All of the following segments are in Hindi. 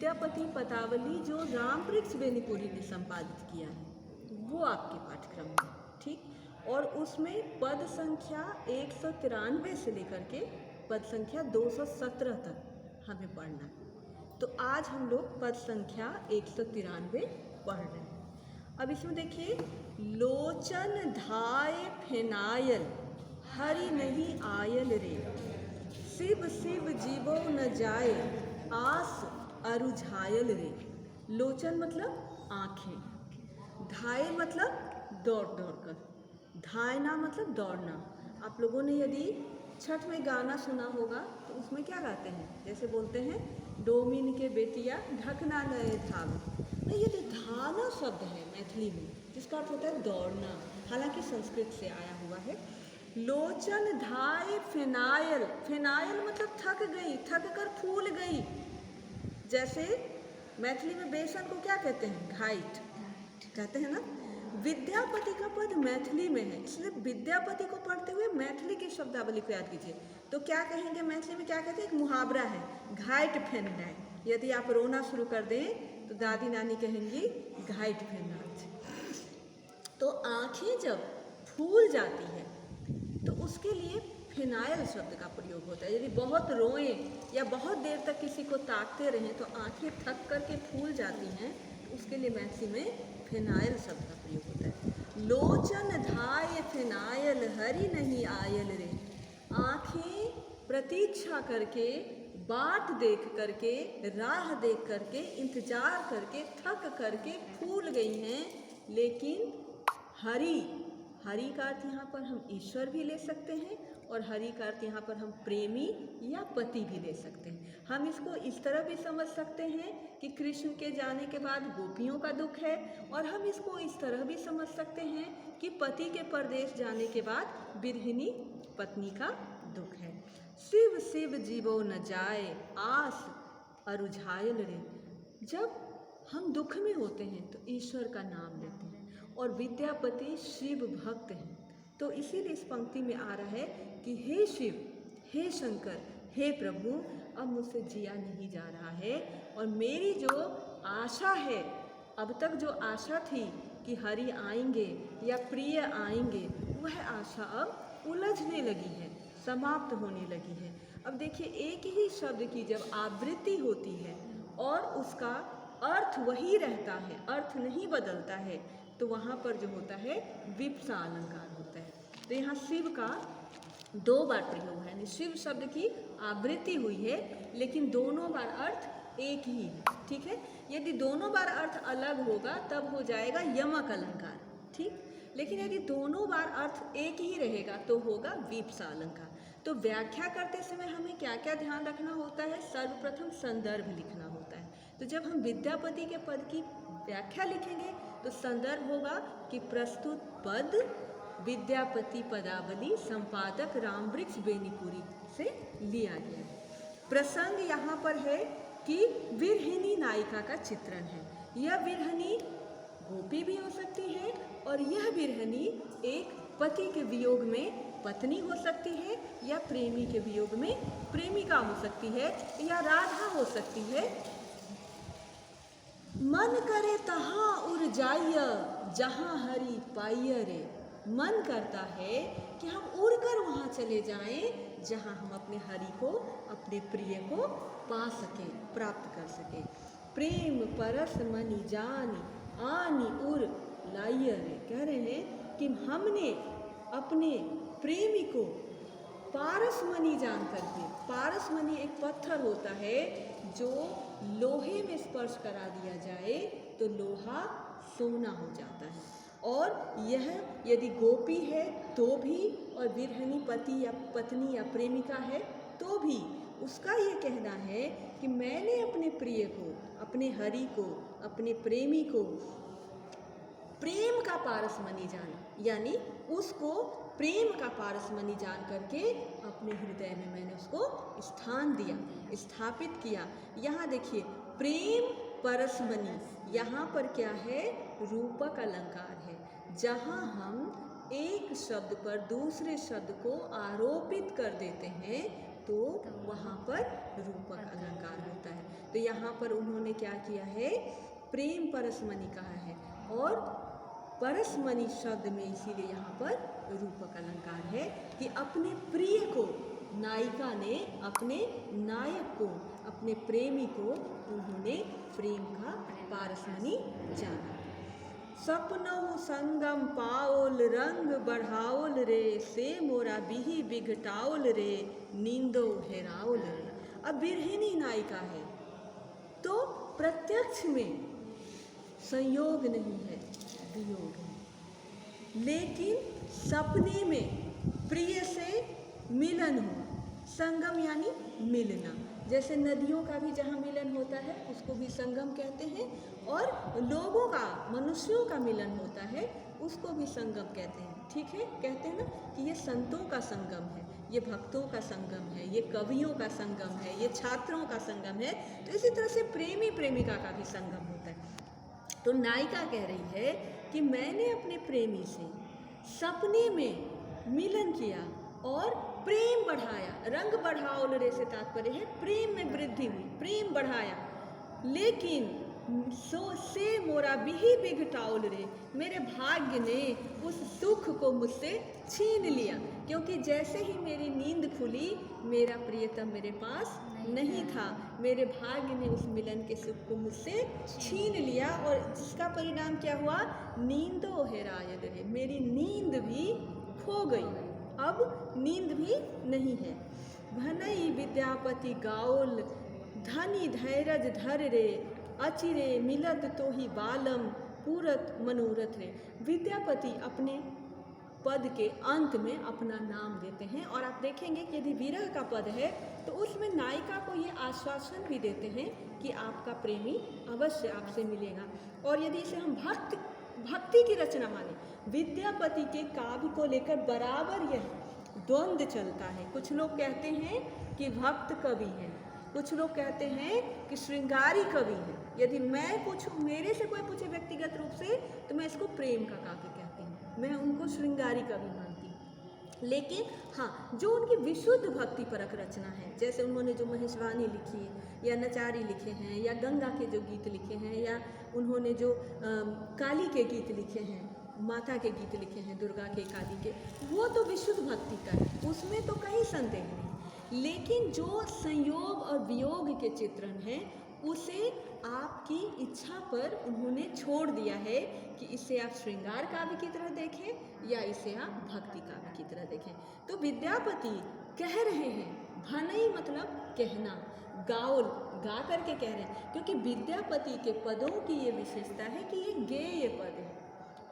विद्यापति पदावली जो रामवृक्ष बेनीपुरी ने संपादित किया है वो आपके पाठ्यक्रम में, ठीक। और उसमें पद संख्या 193 से लेकर के पद संख्या 217 तक हमें पढ़ना है। तो आज हम लोग पद संख्या 193 पढ़ रहे हैं। अब इसमें देखिए, लोचन धाय फेनायल हरि नहीं आयल रे, शिव शिव जीवो न जाए आस अरुझायल रे। लोचन मतलब आँखें, धाय मतलब दौड़ दौड़ कर, धायना मतलब दौड़ना। आप लोगों ने यदि छठ में गाना सुना होगा तो उसमें क्या गाते हैं, जैसे बोलते हैं डोमिन के बेटिया ढकना नए धावे। तो ये जो धाना शब्द है मैथिली में, जिसका अर्थ होता है दौड़ना, हालांकि संस्कृत से आया हुआ है। लोचन धाय फेनायल, फेनायल मतलब थक गई, थक कर फूल गई। जैसे मैथिली में बेसन को क्या कहते हैं, घाइट कहते हैं ना। विद्यापति का पद मैथिली में है, इसलिए विद्यापति को पढ़ते हुए मैथिली की शब्दावली को याद कीजिए। तो क्या कहेंगे मैथिली में, क्या कहते हैं, एक मुहावरा है, घाइट फेनना। यदि आप रोना शुरू कर दें तो दादी नानी कहेंगी घाइट फेनना। तो आँखें जब फूल जाती है तो उसके लिए फिनाइल शब्द का प्रयोग होता है। यदि बहुत रोएं या बहुत देर तक किसी को ताकते रहें तो आँखें थक करके फूल जाती हैं, तो उसके लिए मैथिली में फिनाइल शब्द का प्रयोग होता है। लोचन धाय फिनाइल हरि नहीं आयल रे, आँखें प्रतीक्षा करके, बाट देख करके, राह देख करके, इंतजार करके, थक करके फूल गई हैं, लेकिन हरि, हरि का अर्थ यहाँ पर हम ईश्वर भी ले सकते हैं और हरि का अर्थ यहाँ पर हम प्रेमी या पति भी ले सकते हैं। हम इसको इस तरह भी समझ सकते हैं कि कृष्ण के जाने के बाद गोपियों का दुख है, और हम इसको इस तरह भी समझ सकते हैं कि पति के परदेश जाने के बाद बिरहिनी पत्नी का दुख है। शिव शिव जीवो न जाए आस अरुझायल रे। जब हम दुख में होते हैं तो ईश्वर का नाम लेते हैं, और विद्यापति शिव भक्त हैं, तो इसीलिए इस पंक्ति में आ रहा है कि हे शिव, हे शंकर, हे प्रभु, अब मुझसे जिया नहीं जा रहा है, और मेरी जो आशा है, अब तक जो आशा थी कि हरि आएंगे या प्रिय आएंगे, वह आशा अब उलझने लगी है, समाप्त होने लगी है। अब देखिए, एक ही शब्द की जब आवृत्ति होती है और उसका अर्थ वही रहता है, अर्थ नहीं बदलता है, तो वहाँ पर जो होता है विप्सा अलंकार होता है। तो यहाँ शिव का 2 बार प्रयोग है, शिव शब्द की आवृत्ति हुई है, लेकिन दोनों बार अर्थ एक ही है, ठीक है। यदि दोनों बार अर्थ अलग होगा तब हो जाएगा यमक अलंकार, ठीक। लेकिन यदि दोनों बार अर्थ एक ही रहेगा तो होगा विप्सा अलंकार। तो व्याख्या करते समय हमें क्या क्या ध्यान रखना होता है, सर्वप्रथम संदर्भ लिखना होता है। तो जब हम विद्यापति के पद की व्याख्या लिखेंगे तो संदर्भ होगा कि प्रस्तुत पद विद्यापति पदावली संपादक रामवृक्ष बेनीपुरी से लिया गया है। प्रसंग यहाँ पर है कि विरहिनी नायिका का चित्रण है। यह विरहिनी गोपी भी हो सकती है, और यह विरहिनी एक पति के वियोग में पत्नी हो सकती है, या प्रेमी के वियोग में प्रेमिका हो सकती है, या राधा हो सकती है। मन करे तहाँ उड़ जाइय जहाँ हरि पाइय रे। मन करता है कि हम उड़कर वहाँ चले जाएं जहाँ हम अपने हरि को, अपने प्रिय को पा सकें, प्राप्त कर सकें। प्रेम परस मनि जानी आनी उर लाइय रे। कह रहे हैं कि हमने अपने प्रेमी को पारसमणि जान करके, पारसमणि एक पत्थर होता है जो लोहे में स्पर्श करा दिया जाए तो लोहा सोना हो जाता है, और यह यदि गोपी है तो भी, और विरहिनी पति या पत्नी या प्रेमिका है तो भी, उसका ये कहना है कि मैंने अपने प्रिय को, अपने हरि को, अपने प्रेमी को प्रेम का पारसमणि जाना, यानी उसको प्रेम का पारसमणि जान करके अपने हृदय में मैंने उसको स्थान दिया, स्थापित किया। यहाँ देखिए, प्रेम परसमणि, यहाँ पर क्या है, रूपक अलंकार है। जहाँ हम एक शब्द पर दूसरे शब्द को आरोपित कर देते हैं तो वहाँ पर रूपक अलंकार होता है। तो यहाँ पर उन्होंने क्या किया है, प्रेम परसमणि कहा है। और परसमणि शब्द में इसीलिए यहाँ पर रूपक अलंकार है कि अपने प्रिय को, नायिका ने अपने नायक को, अपने प्रेमी को उन्होंने प्रेम का पारसमणि जाना। सपनों संगम पाओल रंग बढ़ाओल रे, से मोरा बिही बिघटाओल रे, नींदो हेराओल रे। अब बिरहिनी नायिका है तो प्रत्यक्ष में संयोग नहीं है, वियोग है, लेकिन सपने में प्रिय से मिलन हो। संगम यानी मिलना, जैसे नदियों का भी जहाँ मिलन होता है उसको भी संगम कहते हैं, और लोगों का, मनुष्यों का मिलन होता है उसको भी संगम कहते हैं। ठीक है, कहते हैं ना कि ये संतों का संगम है, ये भक्तों का संगम है, ये कवियों का संगम है, ये छात्रों का संगम है। तो इसी तरह से प्रेमी प्रेमिका का भी संगम होता है। तो नायिका कह रही है कि मैंने अपने प्रेमी से सपने में मिलन किया और प्रेम बढ़ाया। रंग बढ़ाओ रे से तात्पर्य है प्रेम में वृद्धि हुई, प्रेम बढ़ाया। लेकिन सो से मोरा बिही बिघटाओल रे, मेरे भाग्य ने उस सुख को मुझसे छीन लिया, क्योंकि जैसे ही मेरी नींद खुली मेरा प्रियतम मेरे पास नहीं था। मेरे भाग्य ने उस मिलन के सुख को मुझसे छीन लिया, और जिसका परिणाम क्या हुआ, नींदो हेरायल रे, मेरी नींद भी खो गई, अब नींद भी नहीं है। भनई विद्यापति गाओल धनी धैर्य धर रे, अचिरे मिलत तो ही बालम पूरत मनोरथ रे। विद्यापति अपने पद के अंत में अपना नाम देते हैं, और आप देखेंगे कि यदि विरह का पद है तो उसमें नायिका को ये आश्वासन भी देते हैं कि आपका प्रेमी अवश्य आपसे मिलेगा। और यदि इसे हम भक्ति की रचना माने, विद्यापति के काव्य को लेकर बराबर यह द्वंद्व चलता है। कुछ लोग कहते हैं कि भक्त कवि हैं, कुछ लोग कहते हैं कि श्रृंगारी कवि हैं। यदि मैं पूछूं, मेरे से कोई पूछे व्यक्तिगत रूप से, तो मैं इसको प्रेम का काव्य कहती हूँ, मैं उनको श्रृंगारी कवि मानती हूँ। लेकिन हाँ, जो उनकी विशुद्ध भक्ति परक रचना है, जैसे उन्होंने जो महेशवाणी लिखी या नचारी लिखे हैं, या गंगा के जो गीत लिखे हैं, या उन्होंने जो काली के गीत लिखे हैं, माता के गीत लिखे हैं, दुर्गा के, काली के, वो तो विशुद्ध भक्ति का है, उसमें तो कहीं संदेह नहीं। लेकिन जो संयोग और वियोग के चित्रण हैं, उसे आपकी इच्छा पर उन्होंने छोड़ दिया है कि इसे आप श्रृंगार काव्य की तरह देखें या इसे आप भक्ति काव्य की तरह देखें। तो विद्यापति कह रहे हैं, भनई मतलब कहना, गाओल गा करके कह रहे हैं, क्योंकि विद्यापति के पदों की ये विशेषता है कि ये गेय पद है,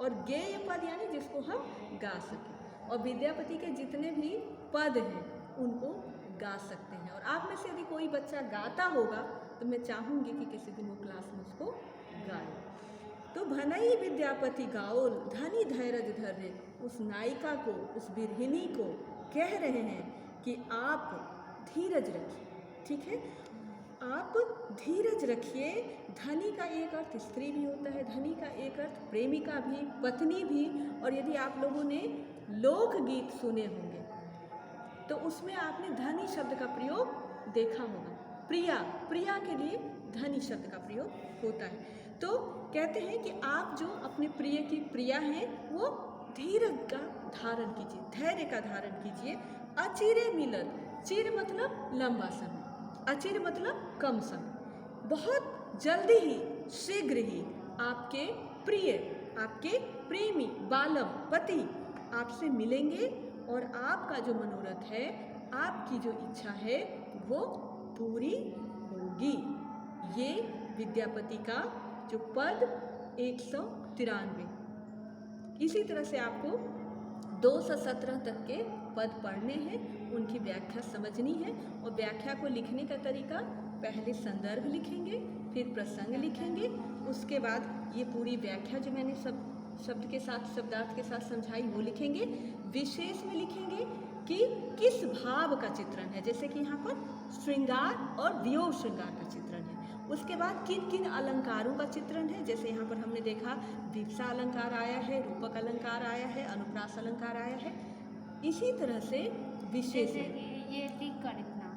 और गेय पद यानी जिसको हम गा सकें। और विद्यापति के जितने भी पद हैं उनको गा सकते हैं। और आप में से यदि कोई बच्चा गाता होगा तो मैं चाहूँगी कि किसी दिन वो क्लास में उसको गाए। तो भनई विद्यापति गाओल धनी धैर्य धर्य, उस नायिका को, उस बिरहिनी को कह रहे हैं कि आप धीरज रखिए। ठीक है, आप धीरज रखिए। धनी का एक अर्थ स्त्री भी होता है, धनी का एक अर्थ प्रेमिका भी, पत्नी भी। और यदि आप लोगों ने लोकगीत सुने होंगे तो उसमें आपने धनी शब्द का प्रयोग देखा होगा। प्रिया, प्रिया के लिए धनी शब्द का प्रयोग होता है। तो कहते हैं कि आप जो अपने प्रिय की प्रिया हैं वो धीरज का धारण कीजिए, धैर्य का धारण कीजिए। अचिरे मिलन, चिर मतलब लंबा समय, अचिर मतलब कम समय, बहुत जल्दी ही, शीघ्र ही आपके प्रिय, आपके प्रेमी, बालम, पति आपसे मिलेंगे, और आपका जो मनोरथ है, आपकी जो इच्छा है वो पूरी होगी। ये विद्यापति का जो पद 193, इसी तरह से आपको 217 तक के पद पढ़ने हैं, उनकी व्याख्या समझनी है। और व्याख्या को लिखने का तरीका, पहले संदर्भ लिखेंगे, फिर प्रसंग लिखेंगे, उसके बाद ये पूरी व्याख्या जो मैंने शब्द के साथ, शब्दार्थ के साथ समझाई वो लिखेंगे। विशेष में लिखेंगे कि किस भाव का चित्रण है, जैसे कि यहाँ पर श्रृंगार और वियोग श्रृंगार का चित्रण है। उसके बाद किन किन अलंकारों का चित्रण है, जैसे यहाँ पर हमने देखा दीप्सा अलंकार आया है, रूपक अलंकार आया है, अनुप्रास अलंकार आया है। इसी तरह से विशेष ये लिख कर इतना,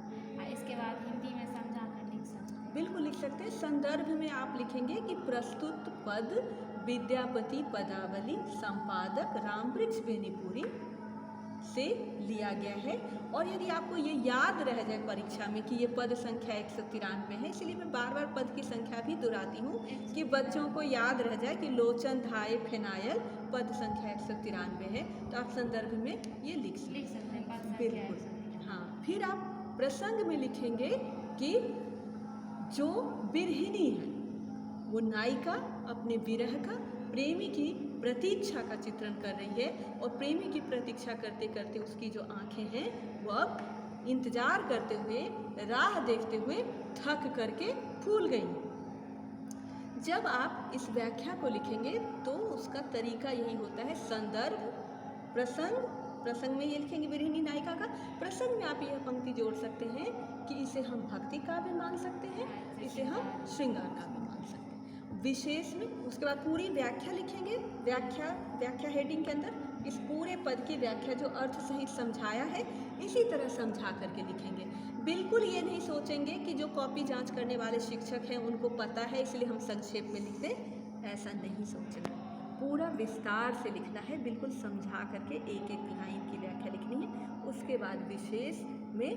इसके बाद हिंदी में समझा कर लिख सकते हैं। बिल्कुल लिख सकते हैं। संदर्भ में आप लिखेंगे कि प्रस्तुत पद विद्यापति पदावली संपादक रामवृक्ष बेनीपुरी से लिया गया है। और यदि आपको ये याद रह जाए परीक्षा में कि ये पद संख्या 193 है, इसलिए मैं बार बार पद की संख्या भी दोहराती हूँ कि बच्चों को याद रह जाए कि लोचन धाय फेनायल पद संख्या 193 है, तो आप संदर्भ में ये लिख सकते हैं। बिल्कुल, हाँ। फिर आप प्रसंग में लिखेंगे कि जो बिरहिनी है वो नायिका अपने विरह का, प्रेमी की प्रतीक्षा का चित्रण कर रही है, और प्रेमी की प्रतीक्षा करते करते उसकी जो आंखें हैं वो अब इंतजार करते हुए, राह देखते हुए थक करके फूल गई। जब आप इस व्याख्या को लिखेंगे तो उसका तरीका यही होता है, संदर्भ, प्रसंग में ये लिखेंगे बिरहिनी नायिका का, प्रसंग में आप यह पंक्ति जोड़ सकते हैं कि इसे हम भक्ति काव्य मान सकते हैं, इसे हम श्रृंगार काव्य मान सकते हैं। विशेष में उसके बाद पूरी व्याख्या लिखेंगे, व्याख्या हेडिंग के अंदर इस पूरे पद की व्याख्या जो अर्थ सहित समझाया है इसी तरह समझा करके लिखेंगे। बिल्कुल ये नहीं सोचेंगे कि जो कॉपी जांच करने वाले शिक्षक हैं उनको पता है इसलिए हम संक्षेप में लिख दें, ऐसा नहीं सोचना। पूरा विस्तार से लिखना है, बिल्कुल समझा करके एक एक लाइन की व्याख्या लिखनी है। उसके बाद विशेष में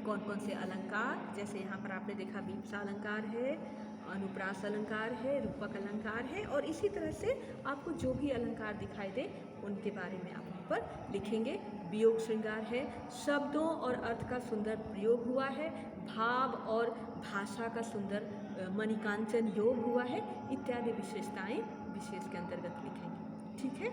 कौन कौन से अलंकार, जैसे यहाँ पर आपने देखा वीप्सा अलंकार है, अनुप्रास अलंकार है, रूपक अलंकार है, और इसी तरह से आपको जो भी अलंकार दिखाई दे उनके बारे में आप वहाँ पर लिखेंगे। वियोग श्रृंगार है, शब्दों और अर्थ का सुंदर प्रयोग हुआ है, भाव और भाषा का सुंदर मणिकांचन योग हुआ है, इत्यादि विशेषताएं विशेष के अंतर्गत लिखेंगे। ठीक है।